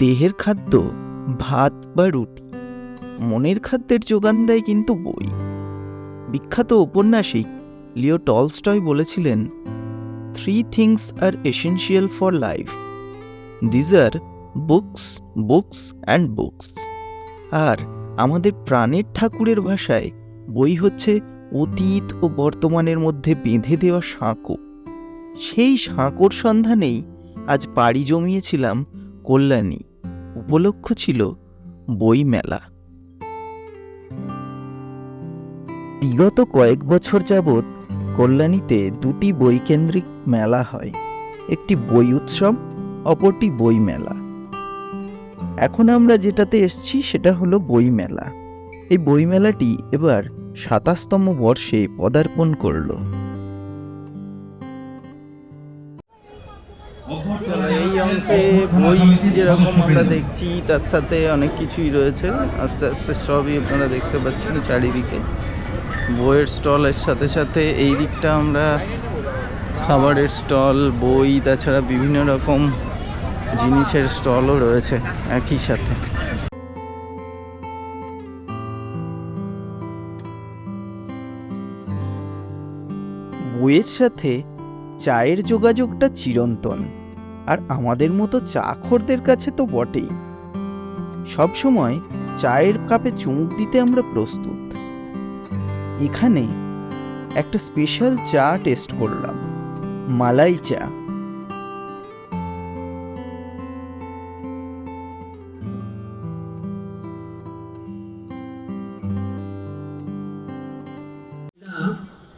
দেহের খাদ্য ভাত বা রুটি, মনের খাদ্যের যোগান দেয় কিন্তু বই। বিখ্যাত ঔপন্যাসিক লিও টলস্টয় বলেছিলেন, 3 things are essential for life. These are books, books and books. আর আমাদের প্রাণের ঠাকুরের ভাষায় বই হচ্ছে অতীত ও বর্তমানের মধ্যে বেঁধে দেওয়া সাঁকো। সেই সাঁকোর সন্ধানেই আজ পাড়ি জমিয়েছিলাম কল্যাণী। উপলক্ষ ছিল বই মেলা। বিগত কয়েক বছর যাবৎ কল্যাণীতে দুটি বইকেন্দ্রিক মেলা হয়, একটি বই উৎসব, অপরটি বই মেলা। এখন আমরা যেটাতে এসছি সেটা হলো বই মেলা। এই বই মেলাটি এবার ২৭তম বর্ষে পদার্পণ করল। এই অংশে বই যেরকম আমরা দেখছি তার সাথে অনেক কিছুই রয়েছে। আস্তে আস্তে সবই আপনারা দেখতে পাচ্ছেন চারিদিকে বইয়ের স্টলের সাথে সাথে এই দিকটা আমরা খাবারের স্টল, বই, তাছাড়া বিভিন্ন রকম জিনিসের স্টলও রয়েছে একই সাথে। বইয়ের সাথে চায়ের যোগাযোগটা চিরন্তন, আর আমাদের মতো চাখোরদের কাছে তো বটেই। সবসময় চায়ের কাপে চুমুক দিতে আমরা প্রস্তুত। এখানে একটা স্পেশাল চা টেস্ট করলাম, মালাই চা।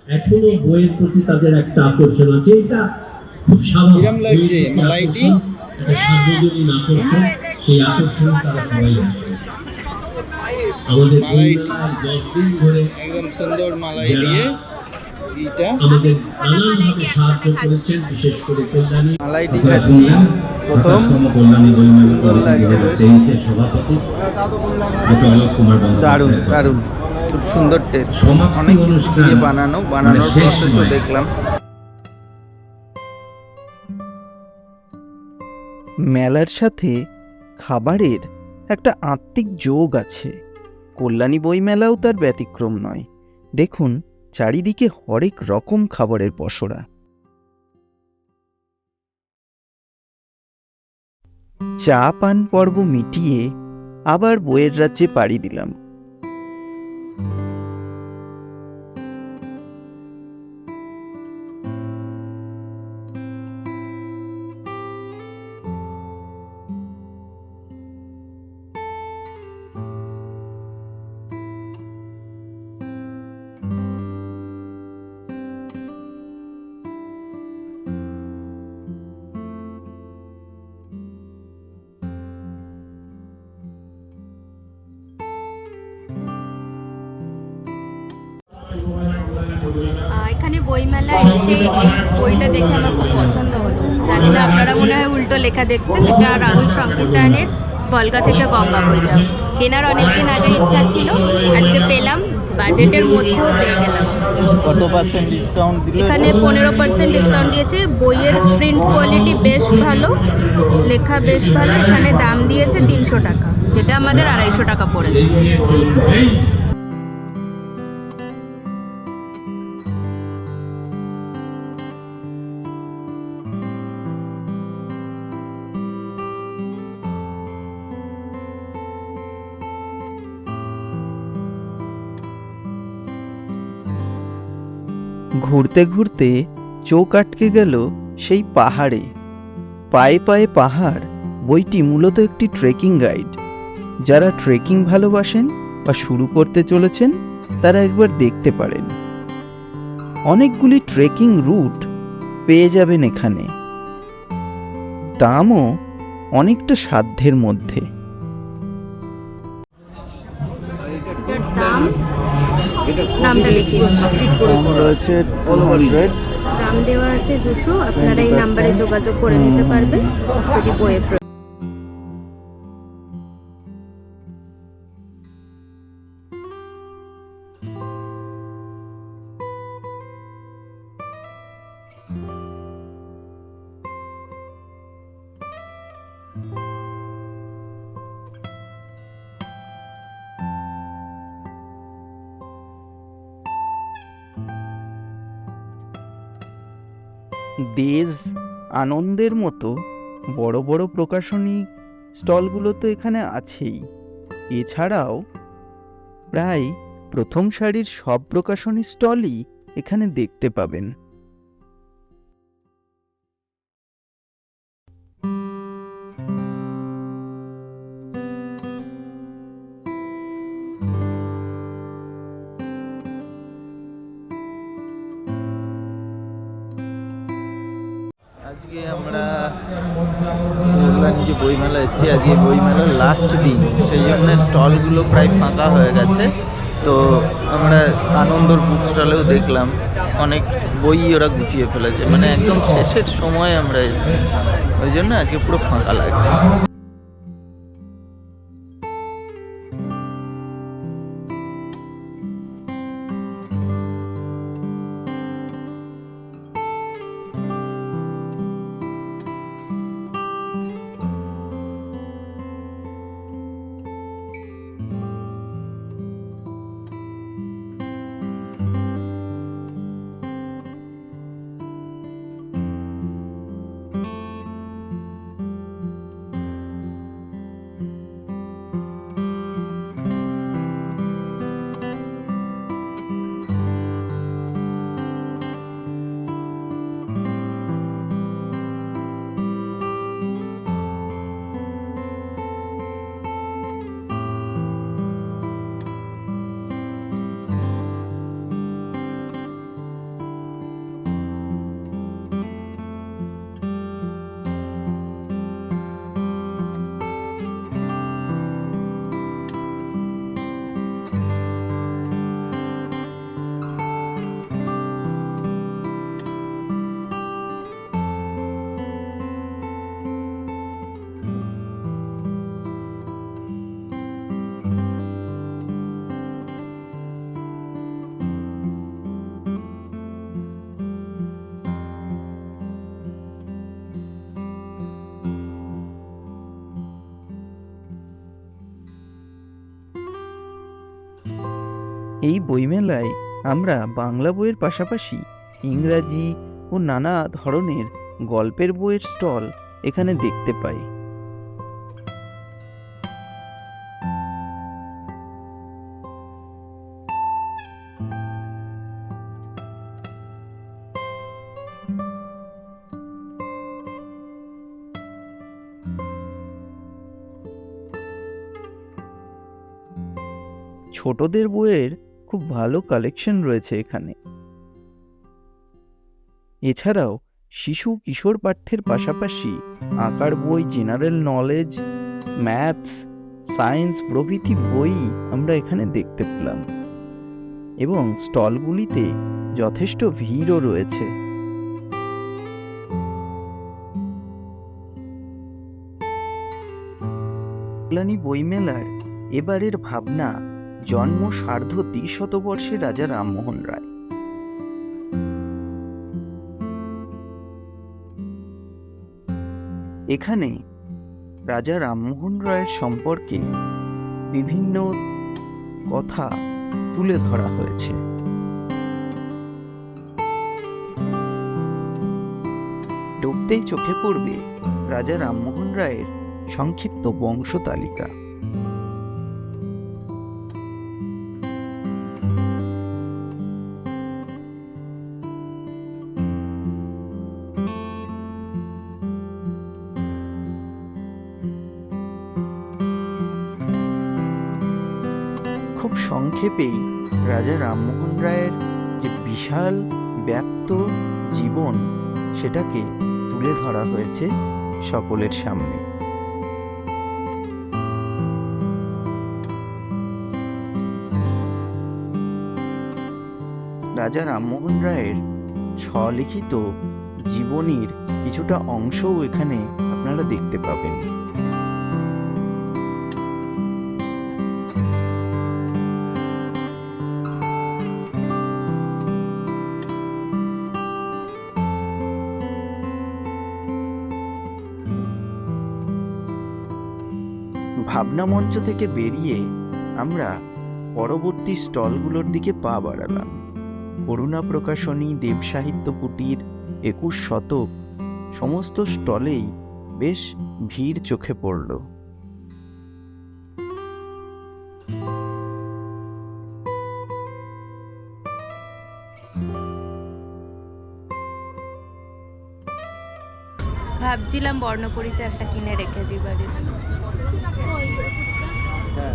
এখনো বইয়ের প্রতি তাদের একটা আকর্ষণ আছে, এটা খুব স্বাভাবিক। মালাইটি একটা সার্বজনীন আকর্ষণ, সেই আকর্ষণ তারা সবাই আসে। আমাদের ধরে একদম সুন্দর মালাই দিয়ে আমাদের নানানভাবে সাহায্য করেছেন, বিশেষ করে কল্যাণী মালাইটি খাচ্ছি প্রথম। কল্যাণী বইমেলার সভাপতি দারুণ দারুণ, খুব সুন্দর টেস্ট, অনেক কিছু দিয়ে বানানোর প্রসেসও দেখলাম। মেলার সাথে খাবারের একটা আত্মিক যোগ আছে। কল্যাণী বই মেলাও তার ব্যতিক্রম নয়। দেখুন চারিদিকে হরেক রকম খাবারের পসরা। চা পান পর্ব মিটিয়ে আবার বইয়ের রাজ্যে পাড়ি দিলাম। এখানে বইমেলা এসে বইটা দেখে আমার খুব পছন্দ হলো। জানি না আপনারা মনে হয় উল্টো লেখা দেখছেন, এটা রাহুল সংকীর্তনের বলগা থেকে গঙ্গা বইটা। কেনার অনেকদিন আগে ইচ্ছা ছিল, আজকে পেলাম, বাজেটের মধ্যেও পেয়ে গেলাম। কত পার্সেন্ট ডিসকাউন্ট দিল? এখানে 15% ডিসকাউন্ট দিয়েছে। বইয়ের প্রিন্ট কোয়ালিটি বেশ ভালো, লেখা বেশ ভালো। এখানে দাম দিয়েছে 300 টাকা, যেটা আমাদের 250 টাকা পড়েছে। ঘুরতে ঘুরতে চোখ আটকে গেল সেই পাহাড়ে। পায়ে পায়ে পাহাড় বইটি মূলত একটি ট্রেকিং গাইড। যারা ট্রেকিং ভালোবাসেন বা শুরু করতে চলেছেন তারা একবার দেখতে পারেন। অনেকগুলি ট্রেকিং রুট পেয়ে যাবেন এখানে, দামও অনেকটা সাধ্যের মধ্যে। দামটা দেখিয়ে রয়েছে 200, দাম দেওয়া আছে 200। আপনারা এই নাম্বারে যোগাযোগ করে নিতে পারবেন যদি বইয়ের দেশ, আনন্দের মতো বড় বড় প্রকাশনী স্টলগুলো তো এখানে আছেই। এছাড়াও প্রায় প্রথম সারির সব প্রকাশনী স্টলই এখানে দেখতে পাবেন। আজকে আমরা বললাম যে বইমেলা এসেছি, আজকে বইমেলার লাস্ট দিন, সেই জন্য স্টলগুলো প্রায় ফাঁকা হয়ে গেছে। তো আমরা আনন্দর বুক স্টলেও দেখলাম অনেক বই ওরা গুছিয়ে ফেলেছে, মানে একদম শেষের সময় আমরা এসেছি, ওই জন্য আজকে পুরো ফাঁকা লাগছে। এই বইমেলায় আমরা বাংলা বইয়ের পাশাপাশি ইংরাজি ও নানা ধরনের গল্পের বইয়ের স্টল এখানে দেখতে পাই। ছোটদের বইয়ের খুব ভালো কালেকশন রয়েছে এখানে। এছাড়াও শিশু কিশোর পাঠ্যের পাশাপাশি আঁকার বই, জেনারেল নলেজ, ম্যাথস, সায়েন্স প্রভৃতি বই আমরা এখানে দেখতে পেলাম, এবং স্টলগুলিতে যথেষ্ট ভিড়ও রয়েছে। কল্যাণী বইমেলার এবারের ভাবনা জন্ম সার্ধ 30 শতবর্ষে রাজা রামমোহন রায়। এখানে রাজা রামমোহন রায়ের সম্পর্কে বিভিন্ন কথা তুলে ধরা হয়েছে। ঢুকতেই চোখে পড়বে রাজা রামমোহন রায়ের সংক্ষিপ্ত বংশ তালিকা। খুব সংক্ষেপেই রাজা রামমোহন রায়ের যে বিশাল ব্যাপ্ত জীবন, সেটাকে তুলে ধরা হয়েছে সকলের সামনে। রাজা রামমোহন রায়ের স্বলিখিত জীবনীর কিছুটা অংশও এখানে আপনারা দেখতে পাবেন। ভাবনা মঞ্চ থেকে বেরিয়ে আমরা পরবর্তী স্টলগুলোর দিকে পা বাড়ালাম। করুণা প্রকাশনী, দেব সাহিত্য কুটির, 21 শতক সমস্ত স্টলেই বেশ ভিড় চোখে পড়ল। ভাবছিলাম বর্ণপরিচয় একটা কিনে রেখে দিই বাড়িতে,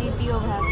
দ্বিতীয় ভাগ।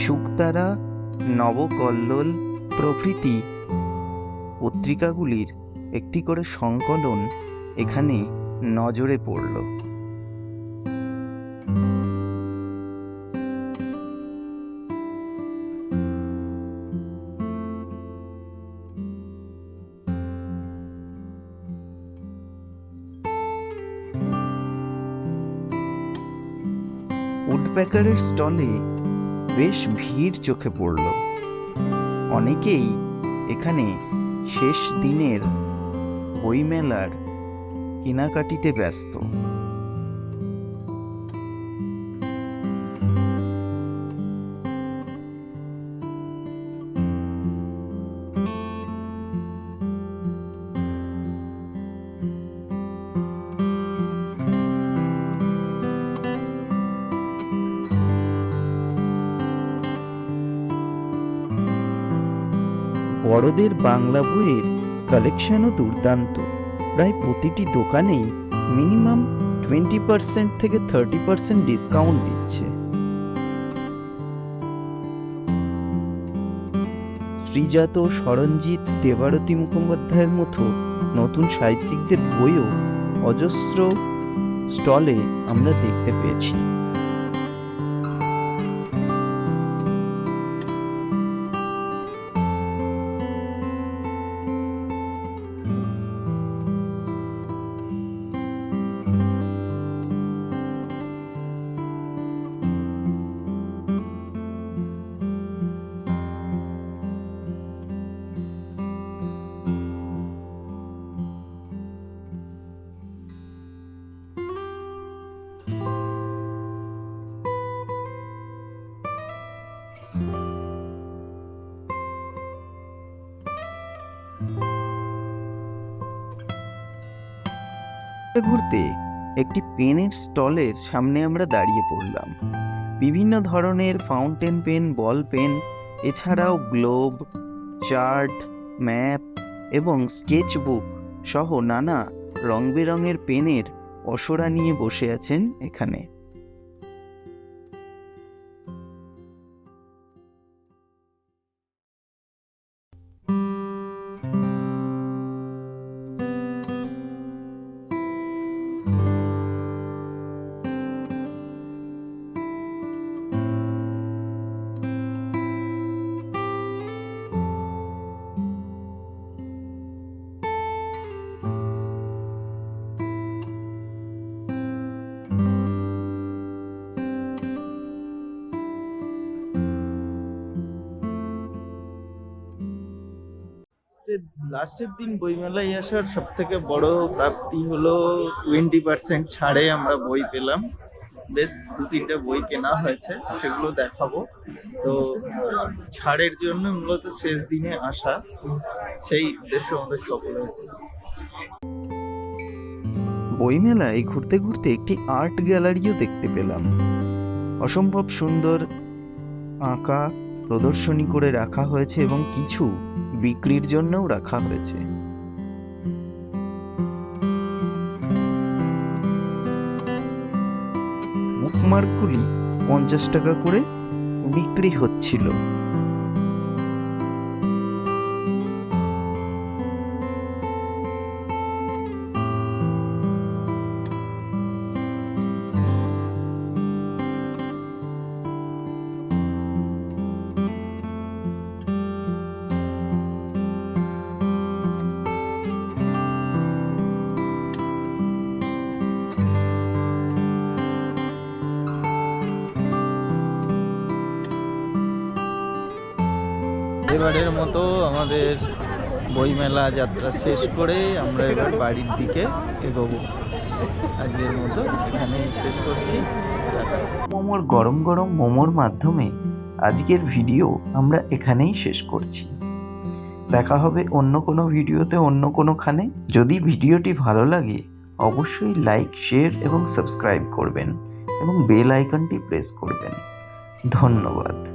শুকতারা, নবকল্লোল প্রভৃতি পত্রিকাগুলির একটি করে সংকলন এখানে নজরে পড়ল। উডপ্যাকারের স্টলে বেশ ভিড় চোখে পড়ল। অনেকেই এখানে শেষ দিনের বইমেলার কেনাকাটিতে ব্যস্ত। বড়দের বাংলা বইয়ের কালেকশনও দুর্দান্ত। প্রায় প্রতিটি দোকানেই মিনিমাম 20% থেকে 30% ডিসকাউন্ট দিচ্ছে। শ্রীজাত, সরঞ্জিত, দেবারতী মুখোপাধ্যায়ের মতো নতুন সাহিত্যিকদের বইও অজস্র স্টলে আমরা দেখতে পেয়েছি। ঘুরতে একটি পেনের স্টলের সামনে আমরা দাঁড়িয়ে পড়লাম। বিভিন্ন ধরনের ফাউন্টেন পেন, বল পেন, এছাড়াও গ্লোব, চার্ট, ম্যাপ এবং স্কেচ বুক সহ নানা রং বেরঙের পেনের পসরা নিয়ে বসে আছেন এখানে। লাস্টের দিন বইমেলায় আসার সব থেকে বড় প্রাপ্তি হলো 20% ছাড়ে আমরা বই পেলাম। বেশ 2-3টে বই কেনা হয়েছে, সেগুলো দেখাবো। তো ছাড়ের জন্য মূলত শেষ দিনে আসা, সেই উদ্দেশ্য আমাদের সফল হয়েছে। বইমেলায় ঘুরতে ঘুরতে একটি আর্ট গ্যালারিও দেখতে পেলাম। অসম্ভব সুন্দর আঁকা প্রদর্শনী করে রাখা হয়েছে এবং কিছু বিক্রির জন্যও রাখা হয়েছে। বুকমার্কগুলি 50 টাকা করে বিক্রি হচ্ছিল। এবারের মতো আমাদের বইমেলা যাত্রা শেষ করে আমরা এবার বাড়ির দিকে এগোবো। আজকের মতো এখানেই শেষ করছি। মোমোর গরম গরম মোমোর মাধ্যমে আজকের ভিডিও আমরা এখানেই শেষ করছি। দেখা হবে অন্য কোনো ভিডিওতে অন্য কোনোখানে। যদি ভিডিওটি ভালো লাগে অবশ্যই লাইক, শেয়ার এবং সাবস্ক্রাইব করবেন এবং বেল আইকনটি প্রেস করবেন। ধন্যবাদ।